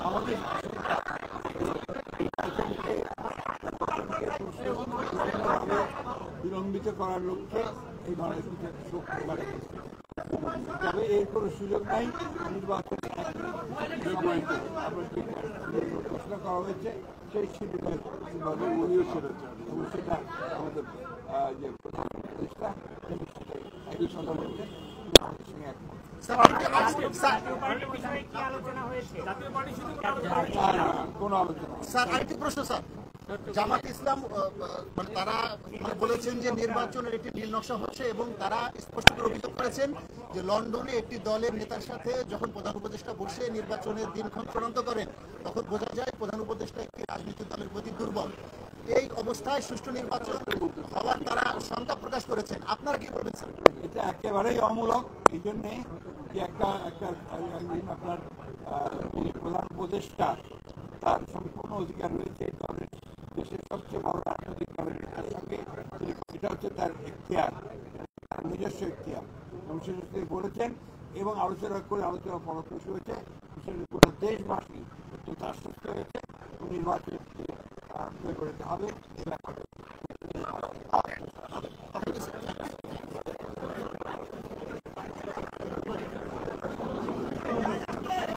আমাদের বিলম্বিত করার লক্ষ্যে এই ধরনের কিছু শক্তি বাড়াচ্ছে। তবে এর কোনো সুযোগ নাই নির্বাচনে ঘোষণা করা হয়েছে সেই শিবিরের এবং সেটা আমাদের যে প্রধান উপদেষ্টা একই কথা বলছেন আমাদের সঙ্গে একমত। কোনো আলোচনা স্যার আরেকটি প্রশ্ন স্যার, জামাত ইসলাম মানে তারা বলেছেন যে নির্বাচনের একটি নীল নকশা হচ্ছে এবং তারা স্পষ্ট করে অভিযোগ করেছেন যে লন্ডনে একটি দলের নেতার সাথে যখন প্রধান উপদেষ্টা বসে নির্বাচনের দিনক্ষণ চূড়ান্ত করেন তখন বোঝা যায় প্রধান উপদেষ্টা একটি রাজনৈতিক দলের প্রতি দুর্বল। এই অবস্থায় সুষ্ঠু নির্বাচন হওয়ার তারা শঙ্কা প্রকাশ করেছেন, আপনারা কি বলবেন স্যার? এটা একেবারেই অমূলক। এই জন্যে যে আপনার প্রধান উপদেষ্টা তার সম্পূর্ণ অধিকার রয়েছে দলের দেশের সবচেয়ে বড় রাজনৈতিক দলের নেতার সঙ্গে, এটা হচ্ছে তার এখতিয়ার, তার নিজস্ব এখতিয়ার এবং সেটা তিনি বলেছেন এবং আলোচনা ফলপ্রসূ হয়েছে। পুরো দেশবাসী অত্যন্ত আশ্বস্ত হয়েছে নির্বাচন করতে হবে।